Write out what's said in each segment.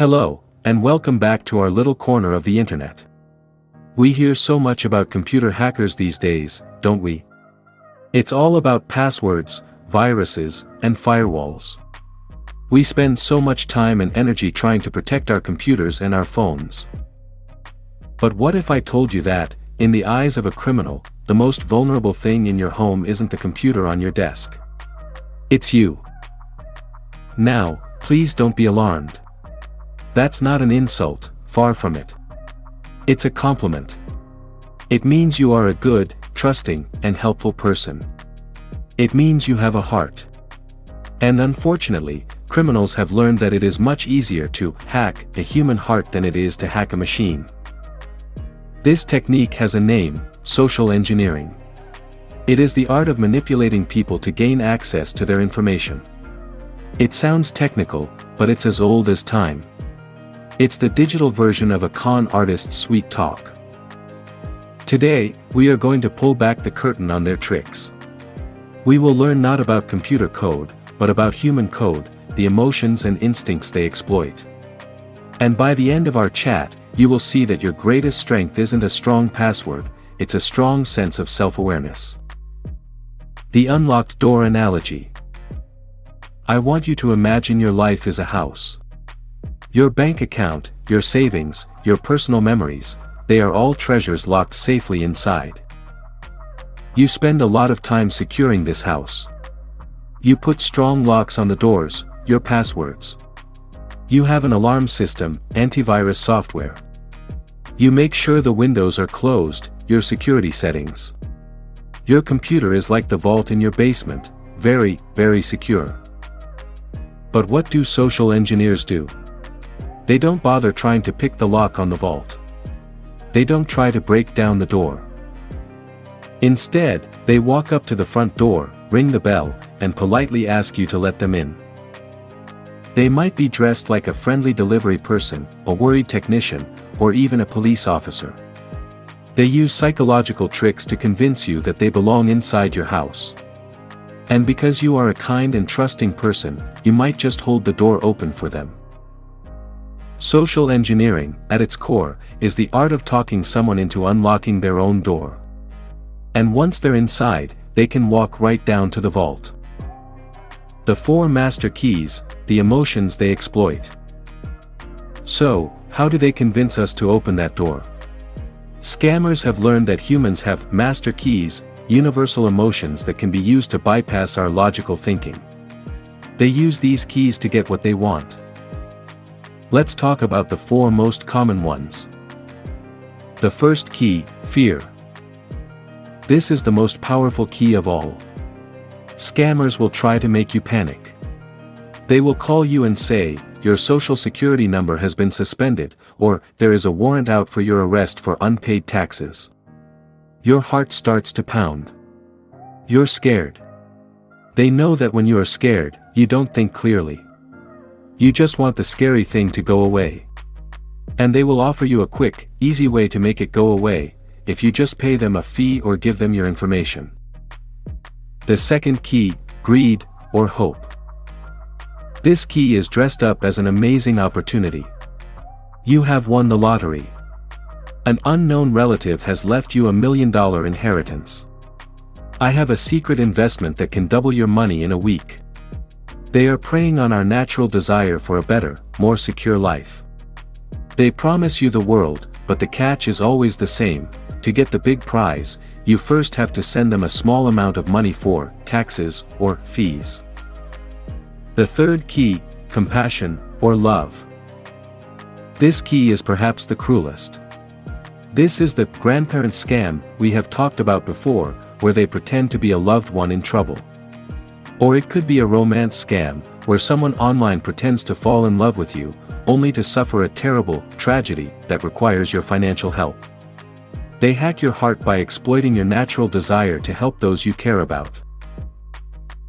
Hello, and welcome back to our little corner of the internet. We hear so much about computer hackers these days, don't we? It's all about passwords, viruses, and firewalls. We spend so much time and energy trying to protect our computers and our phones. But what if I told you that, in the eyes of a criminal, the most vulnerable thing in your home isn't the computer on your desk? It's you. Now, please don't be alarmed. That's not an insult, far from it. It's a compliment. It means you are a good, trusting, and helpful person. It means you have a heart. And unfortunately, criminals have learned that it is much easier to hack a human heart than it is to hack a machine. This technique has a name: social engineering. It is the art of manipulating people to gain access to their information. It sounds technical, but it's as old as time. It's the digital version of a con artist's sweet talk. Today, we are going to pull back the curtain on their tricks. We will learn not about computer code, but about human code, the emotions and instincts they exploit. And by the end of our chat, you will see that your greatest strength isn't a strong password, it's a strong sense of self-awareness. The unlocked door analogy. I want you to imagine your life is a house. Your bank account, your savings, your personal memories, they are all treasures locked safely inside. You spend a lot of time securing this house. You put strong locks on the doors, your passwords. You have an alarm system, antivirus software. You make sure the windows are closed, your security settings. Your computer is like the vault in your basement, very, very secure. But what do social engineers do? They don't bother trying to pick the lock on the vault. They don't try to break down the door. Instead, they walk up to the front door, ring the bell, and politely ask you to let them in. They might be dressed like a friendly delivery person, a worried technician, or even a police officer. They use psychological tricks to convince you that they belong inside your house. And because you are a kind and trusting person, you might just hold the door open for them. Social engineering, at its core, is the art of talking someone into unlocking their own door. And once they're inside, they can walk right down to the vault. The 4 master keys, the emotions they exploit. So, how do they convince us to open that door? Scammers have learned that humans have master keys, universal emotions that can be used to bypass our logical thinking. They use these keys to get what they want. Let's talk about the 4 most common ones. The first key, fear. This is the most powerful key of all. Scammers will try to make you panic. They will call you and say, your social security number has been suspended, or there is a warrant out for your arrest for unpaid taxes. Your heart starts to pound. You're scared. They know that when you are scared, you don't think clearly. You just want the scary thing to go away. And they will offer you a quick, easy way to make it go away, if you just pay them a fee or give them your information. The second key, greed, or hope. This key is dressed up as an amazing opportunity. You have won the lottery. An unknown relative has left you $1 million inheritance. I have a secret investment that can double your money in a week. They are preying on our natural desire for a better, more secure life. They promise you the world, but the catch is always the same: to get the big prize, you first have to send them a small amount of money for taxes or fees. The third key, compassion, or love. This key is perhaps the cruelest. This is the grandparent scam we have talked about before, where they pretend to be a loved one in trouble. Or it could be a romance scam, where someone online pretends to fall in love with you, only to suffer a terrible tragedy that requires your financial help. They hack your heart by exploiting your natural desire to help those you care about.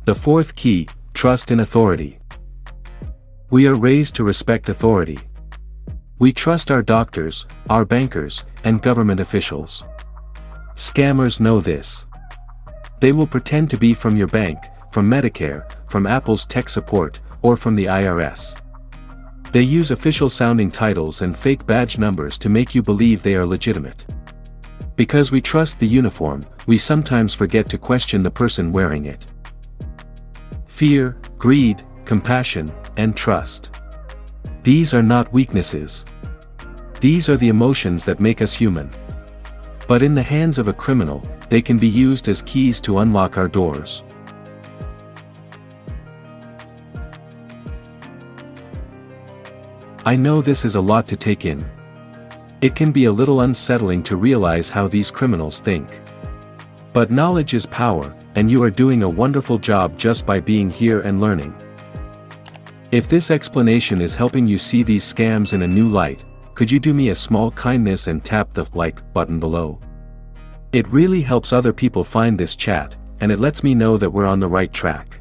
The fourth key, trust in authority. We are raised to respect authority. We trust our doctors, our bankers, and government officials. Scammers know this. They will pretend to be from your bank, from Medicare, from Apple's tech support, or from the IRS. They use official-sounding titles and fake badge numbers to make you believe they are legitimate. Because we trust the uniform, we sometimes forget to question the person wearing it. Fear, greed, compassion, and trust. These are not weaknesses. These are the emotions that make us human. But in the hands of a criminal, they can be used as keys to unlock our doors. I know this is a lot to take in. It can be a little unsettling to realize how these criminals think. But knowledge is power, and you are doing a wonderful job just by being here and learning. If this explanation is helping you see these scams in a new light, could you do me a small kindness and tap the like button below? It really helps other people find this chat, and it lets me know that we're on the right track.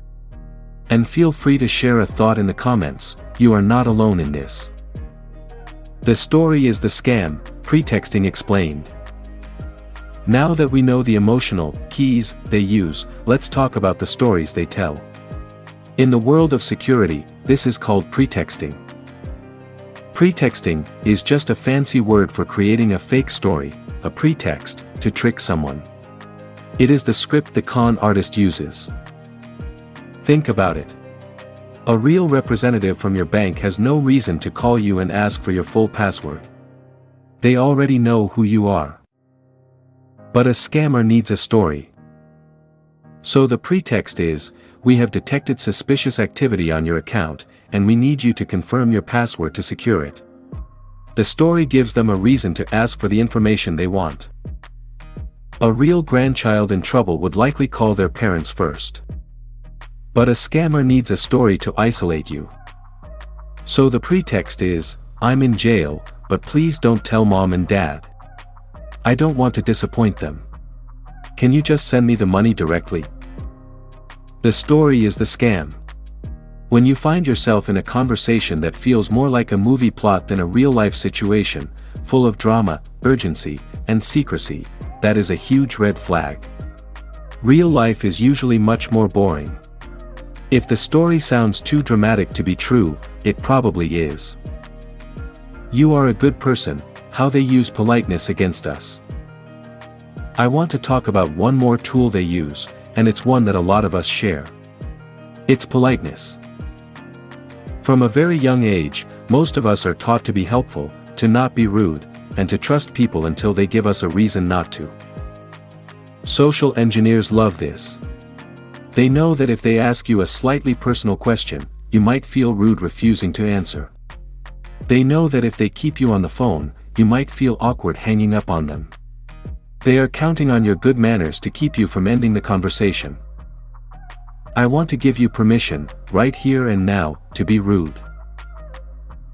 And feel free to share a thought in the comments. You are not alone in this. The story is the scam, pretexting explained. Now that we know the emotional keys they use, let's talk about the stories they tell. In the world of security, this is called pretexting. Pretexting is just a fancy word for creating a fake story, a pretext, to trick someone. It is the script the con artist uses. Think about it. A real representative from your bank has no reason to call you and ask for your full password. They already know who you are. But a scammer needs a story. So the pretext is, we have detected suspicious activity on your account, and we need you to confirm your password to secure it. The story gives them a reason to ask for the information they want. A real grandchild in trouble would likely call their parents first. But a scammer needs a story to isolate you. So the pretext is, I'm in jail, but please don't tell mom and dad. I don't want to disappoint them. Can you just send me the money directly? The story is the scam. When you find yourself in a conversation that feels more like a movie plot than a real-life situation, full of drama, urgency, and secrecy, that is a huge red flag. Real life is usually much more boring. If the story sounds too dramatic to be true, it probably is. You are a good person, how they use politeness against us. I want to talk about one more tool they use, and it's one that a lot of us share. It's politeness. From a very young age, most of us are taught to be helpful, to not be rude, and to trust people until they give us a reason not to. Social engineers love this. They know that if they ask you a slightly personal question, you might feel rude refusing to answer. They know that if they keep you on the phone, you might feel awkward hanging up on them. They are counting on your good manners to keep you from ending the conversation. I want to give you permission, right here and now, to be rude.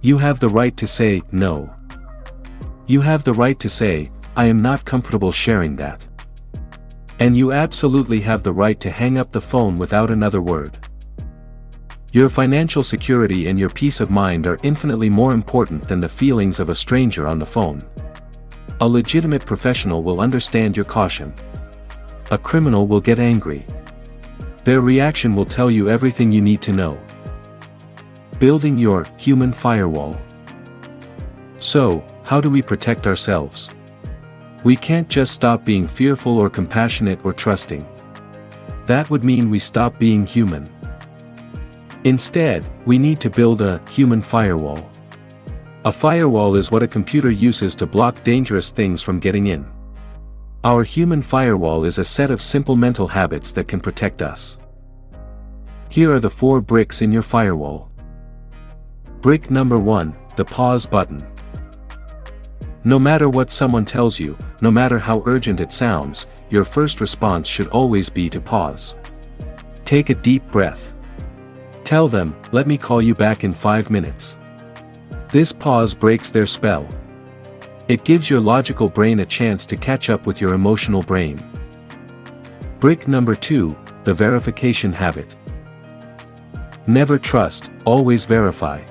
You have the right to say, no. You have the right to say, I am not comfortable sharing that. And you absolutely have the right to hang up the phone without another word. Your financial security and your peace of mind are infinitely more important than the feelings of a stranger on the phone. A legitimate professional will understand your caution. A criminal will get angry. Their reaction will tell you everything you need to know. Building your human firewall. So, how do we protect ourselves? We can't just stop being fearful or compassionate or trusting. That would mean we stop being human. Instead, we need to build a human firewall. A firewall is what a computer uses to block dangerous things from getting in. Our human firewall is a set of simple mental habits that can protect us. Here are the 4 bricks in your firewall. Brick number 1, the pause button. No matter what someone tells you, no matter how urgent it sounds, your first response should always be to pause. Take a deep breath. Tell them, let me call you back in 5 minutes. This pause breaks their spell. It gives your logical brain a chance to catch up with your emotional brain. Brick number 2, the verification habit. Never trust, always verify.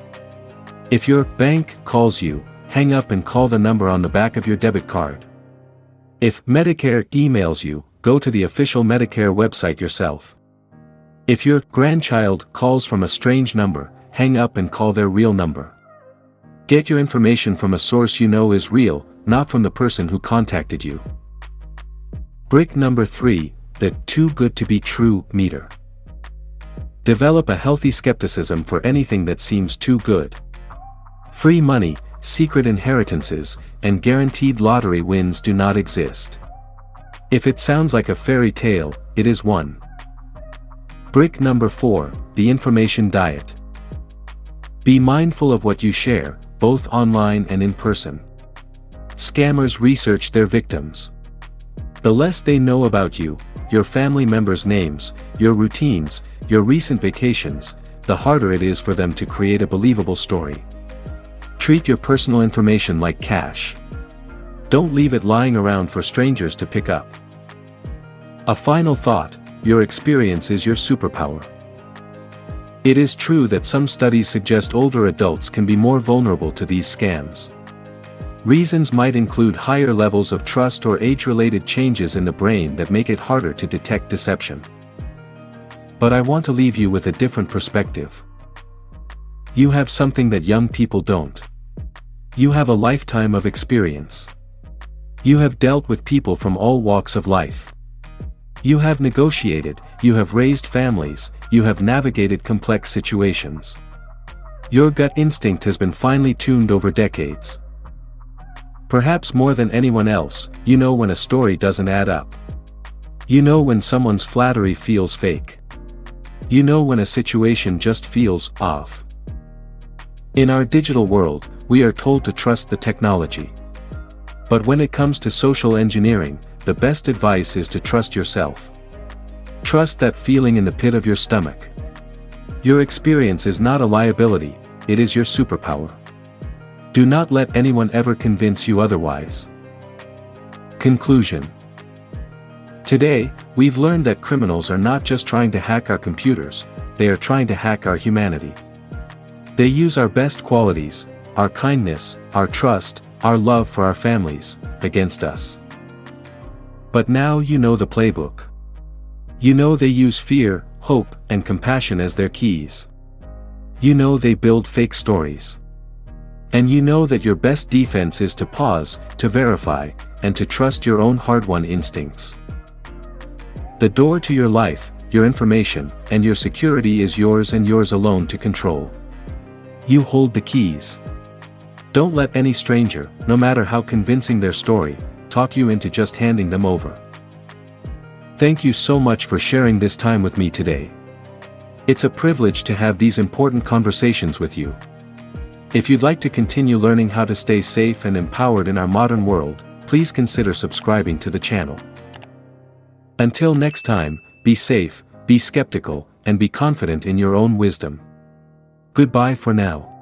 If your bank calls you, hang up and call the number on the back of your debit card. If Medicare emails you, go to the official Medicare website yourself. If your grandchild calls from a strange number, hang up and call their real number. Get your information from a source you know is real, not from the person who contacted you. Brick number 3, the too good to be true meter. Develop a healthy skepticism for anything that seems too good. Free money, secret inheritances, and guaranteed lottery wins do not exist. If it sounds like a fairy tale, it is one. Brick number 4, the information diet. Be mindful of what you share, both online and in person. Scammers research their victims. The less they know about you, your family members' names, your routines, your recent vacations, the harder it is for them to create a believable story. Treat your personal information like cash. Don't leave it lying around for strangers to pick up. A final thought, your experience is your superpower. It is true that some studies suggest older adults can be more vulnerable to these scams. Reasons might include higher levels of trust or age-related changes in the brain that make it harder to detect deception. But I want to leave you with a different perspective. You have something that young people don't. You have a lifetime of experience. You have dealt with people from all walks of life. You have negotiated, you have raised families, you have navigated complex situations. Your gut instinct has been finely tuned over decades. Perhaps more than anyone else, you know when a story doesn't add up. You know when someone's flattery feels fake. You know when a situation just feels off. In our digital world, we are told to trust the technology. But when it comes to social engineering, the best advice is to trust yourself. Trust that feeling in the pit of your stomach. Your experience is not a liability, it is your superpower. Do not let anyone ever convince you otherwise. Conclusion. Today, we've learned that criminals are not just trying to hack our computers, they are trying to hack our humanity. They use our best qualities, our kindness, our trust, our love for our families, against us. But now you know the playbook. You know they use fear, hope, and compassion as their keys. You know they build fake stories. And you know that your best defense is to pause, to verify, and to trust your own hard-won instincts. The door to your life, your information, and your security is yours and yours alone to control. You hold the keys. Don't let any stranger, no matter how convincing their story, talk you into just handing them over. Thank you so much for sharing this time with me today. It's a privilege to have these important conversations with you. If you'd like to continue learning how to stay safe and empowered in our modern world, please consider subscribing to the channel. Until next time, be safe, be skeptical, and be confident in your own wisdom. Goodbye for now.